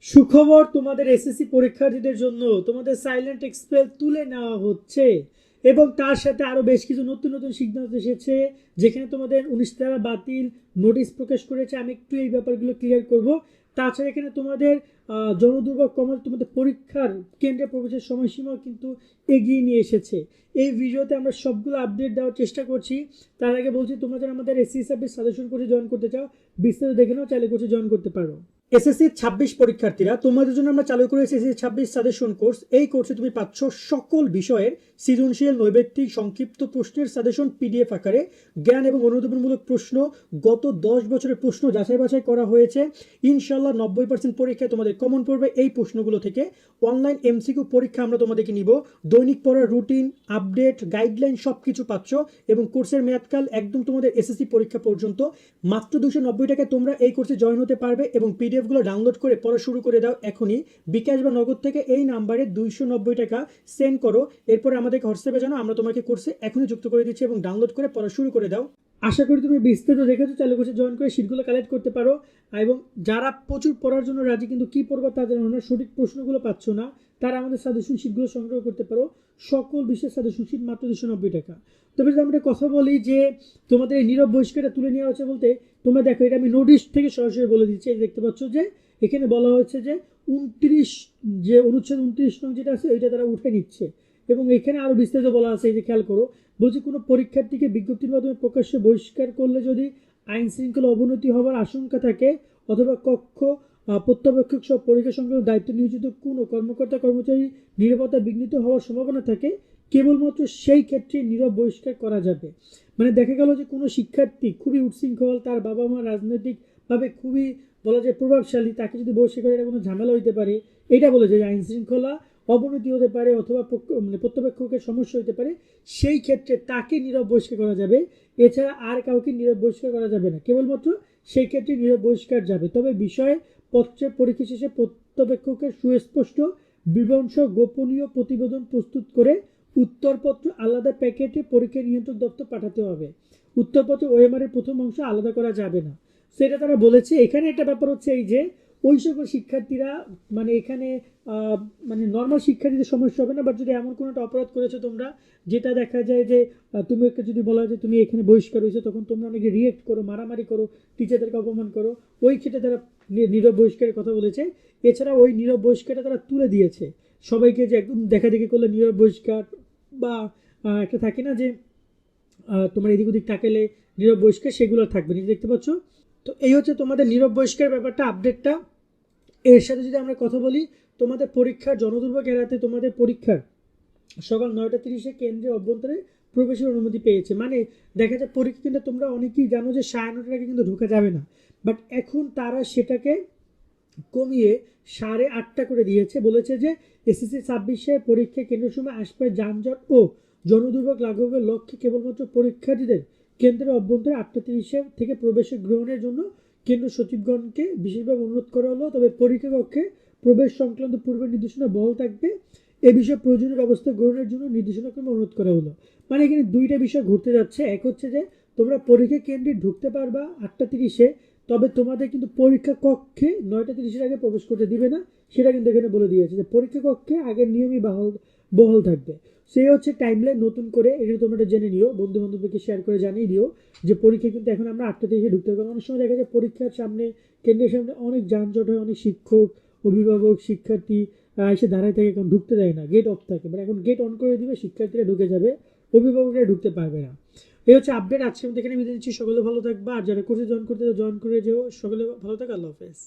সুখবর, তোমাদের এসএসসি পরীক্ষার্থীদের জন্য তোমাদের সাইলেন্ট এক্সপেল তুলে নেওয়া হচ্ছে এবং তার সাথে আরো বেশ কিছু নতুন নতুন সিদ্ধান্ত এসেছে, যেখানে তোমাদের 19 ধারা বাতিল নোটিশ প্রকাশ করেছে। আমি একটু এই ব্যাপারগুলো ক্লিয়ার করব। তাছাড়া এখানে তোমাদের জনদুর্ভোগ কমাতে তোমাদের পরীক্ষার কেন্দ্রে প্রবেশের সময়সীমাও কিন্তু এগিয়ে নিয়ে এসেছে। এই ভিডিওতে আমরা সবগুলো আপডেট দেওয়ার চেষ্টা করছি। তার আগে বলছি, তোমরা যারা আমাদের এসএসসি সার্ভিস সাজেশন কোর্সে জয়েন করতে চাও, বিস্তারিত দেখে নাও, চাইলে কোর্সে জয়েন করতে পারো। এসএসসি 26 পরীক্ষার্থীরা, তোমাদের জন্য আমরা চালু করেছি এসএসসি 26 সাজেশন কোর্স। এই কোর্সে তুমি পাচ্ছ সকল বিষয়ের সৃজনশীল, নৈবেত্তিক, সংক্ষিপ্ত প্রশ্নের সাজেশন পিডিএফ আকারে, জ্ঞান এবং অনুধাবনমূলক প্রশ্ন, গত 10 বছরের প্রশ্ন যাচাই বাছাই করা হয়েছে। ইনশাল্লাহ 90% পরীক্ষায় তোমাদের কমন পড়বে এই প্রশ্নগুলো থেকে। অনলাইন এমসিকিউ পরীক্ষা আমরা তোমাদেরকে নিব। দৈনিক পড়ার রুটিন, আপডেট, গাইডলাইন সব কিছু পাচ্ছ এবং কোর্সের মেয়াদকাল একদম তোমাদের এসএসসি পরীক্ষা পর্যন্ত। মাত্র 290 টাকায় তোমরা এই কোর্সে জয়েন হতে পারবে এবং পিডিএফ গুলো ডাউনলোড করে পড়া শুরু করে দাও এখনই। বিকাশ বা নগদ থেকে এই নাম্বারে 290 টাকা সেন্ড করো, এরপরে আমাদেরকে হোয়াটসঅ্যাপে জানাও, আমরা তোমাকে কোর্সে এখনই যুক্ত করে দিচ্ছি এবং ডাউনলোড করে পড়া শুরু করে দাও। আশা করি তুমি বিস্তারিত দেখেছো, চাইলে কোর্সে জয়েন করে শীটগুলো কালেক্ট করতে পারো। এবং যারা প্রচুর পড়ার জন্য রাজি কিন্তু কি পড়বা তা জানো না, সঠিক প্রশ্নগুলো পাচ্ছ না, তারা আমাদের সাজেশন শীটগুলো সংগ্রহ করতে পারো। সকল বিষয়ের সাজেশন শীট মাত্র 290 টাকা। তবে যদি আমরা কথা বলি যে তোমাদের এই নীরব বহিষ্কারটা তুলে নেওয়া হচ্ছে বলতে, তোমরা দেখো, এটা আমি নোটিশ থেকে সরাসরি বলে দিচ্ছি। দেখতে পাচ্ছ যে এখানে বলা হয়েছে যে 29 যে অনুচ্ছেদ 29 নং যেটা আছে ওইটা তারা উঠে নিচ্ছে এবং এখানে আরো বিস্তারিত বলা আছে। এই যে খেয়াল করো, বলছি কোনো পরীক্ষার্থীকে বিজ্ঞপ্তির মাধ্যমে প্রকাশ্যে বহিষ্কার করলে যদি আইন শৃঙ্খলা অবনতি হওয়ার আশঙ্কা থাকে অথবা কক্ষ প্রত্যবেক্ষক সহ পরীক্ষা সংক্রান্ত দায়িত্ব নিয়োজিত কোনো কর্মকর্তা কর্মচারী নিরাপত্তা বিঘ্নিত হওয়ার সম্ভাবনা থাকে, কেবলমাত্র সেই ক্ষেত্রে নীরব বহিষ্কার করা যাবে। মানে দেখা গেল যে কোনো শিক্ষার্থী খুবই উচ্ছৃঙ্খল, তার বাবা মা রাজনৈতিকভাবে খুবই বলা যায় প্রভাবশালী, তাকে যদি বহিষ্কার করে এটা কোনো ঝামেলা হইতে পারে। এটা বলে যে আইন শৃঙ্খলা অবনতি হতে পারে অথবা প্রত্যবেক্ষকের সমস্যা হতে পারে, সেই ক্ষেত্রে তাকে নীরব বহিষ্কার করা যাবে। এছাড়া আর কাউকে নীরব বহিষ্কার করা যাবে না, কেবলমাত্র সেই ক্ষেত্রে নীরব বহিষ্কার যাবে। তবে বিষয়ে পত্রের পরীক্ষা শেষে প্রত্যবেক্ষকের সুস্পষ্ট বিবরণসহ গোপনীয় প্রতিবেদন প্রস্তুত করে উত্তরপত্র আলাদা প্যাকেটে পরীক্ষা নিয়ন্ত্রক দপ্তর পাঠাতে হবে। উত্তরপত্র ওএমআর এর প্রথম অংশ আলাদা করা যাবে না, সেটা তারা বলেছে। এখানে একটা ব্যাপার হচ্ছে এই যে ওই সকল শিক্ষার্থীরা, মানে এখানে মানে নর্মাল শিক্ষার্থীদের সমস্যা হবে না, বাট যদি এমন কোনো একটা অপরাধ করেছো তোমরা, যেটা দেখা যায় যে তুমি যদি বলা হয় যে তুমি এখানে বহিষ্কার হয়েছো, তখন তোমরা অনেকে রিয়েক্ট করো, মারামারি করো, টিচারদেরকে অপমান করো, ওই ক্ষেত্রে তারা নীরব বহিষ্কারের কথা বলেছে। এছাড়া ওই নীরব বহিষ্কারটা তারা তুলে দিয়েছে সবাইকে, যে একদম দেখা দেখি করলে নীরব বহিষ্কার, বা একটা থাকে না যে তোমার এদিক ওদিক তাকালে নীরব বহিষ্কার, সেগুলো থাকবে না। দেখতে পাচ্ছ, তো এই হচ্ছে তোমাদের নীরব বহিষ্কার ব্যাপারটা, আপডেটটা। এর সাথে যদি আমরা কথা বলি, তোমাদের পরীক্ষার জনদুর্ভোগ এড়াতে তোমাদের পরীক্ষার সকাল 9:30 কেন্দ্রের অভ্যন্তরে প্রবেশের অনুমতি পেয়েছে। মানে দেখা যায় পরীক্ষা কিন্তু তোমরা অনেকেই জানো যে 9:30 আগে কিন্তু ঢোকা যাবে না, বাট এখন তারা সেটাকে কমিয়ে 8:30 করে দিয়েছে। বলেছে যে এসএসসি 26 পরীক্ষা কেন্দ্রের সময় আশপাশ যানজট ও জনদুর্ভোগ লাঘবের লক্ষ্যে কেবলমাত্র পরীক্ষার্থীদের কেন্দ্রের অভ্যন্তরে 8:30 থেকে প্রবেশের গ্রহণের জন্য কেন্দ্র সচিবগণকে বিশেষভাবে অনুরোধ করা হলো। তবে পরীক্ষা কক্ষে প্রবেশ সংক্রান্ত পূর্বের নির্দেশনা বহাল থাকবে। এ বিষয়ে প্রয়োজনীয় ব্যবস্থা গ্রহণের জন্য নির্দেশনাক্রমে অনুরোধ করা হলো। মানে এখানে দুইটা বিষয় ঘুরতে যাচ্ছে। এক হচ্ছে যে তোমরা পরীক্ষা কেন্দ্রে ঢুকতে পারবা 8:30, তবে তোমাদের কিন্তু পরীক্ষা কক্ষে 9:30 আগে প্রবেশ করতে দিবে না, সেটা কিন্তু এখানে বলে দিয়েছে যে পরীক্ষা কক্ষে আগের নিয়মই বহাল থাকবে। সেই হচ্ছে টাইমলাইন নতুন করে, এটা তোমরা জেনে নিও, বন্ধু বান্ধবদেরকে শেয়ার করে জানিয়ে দিও যে পরীক্ষা কিন্তু এখন আমরা 8:30 ঢুকতে পারবো। অনেক সময় দেখা যায় পরীক্ষার সামনে, কেন্দ্রের সামনে অনেক যানজট হয়, অনেক শিক্ষক, অভিভাবক, শিক্ষার্থী এসে দাঁড়ায় থাকে, এখন ঢুকতে দেয় না, গেট অফ থাকে। মানে এখন গেট অন করে দিবে, শিক্ষার্থীরা ঢুকে যাবে, অভিভাবকরা ঢুকতে পারবে না। এই হচ্ছে আপডেট। আজকে আমি এখানে বিদায় নিচ্ছি। সকলে ভালো থাকবা, আর যারা কোর্সে জয়েন করতে জয়েন করে যেও। সকলে ভালো থাকো, আল্লাহ হাফেজ।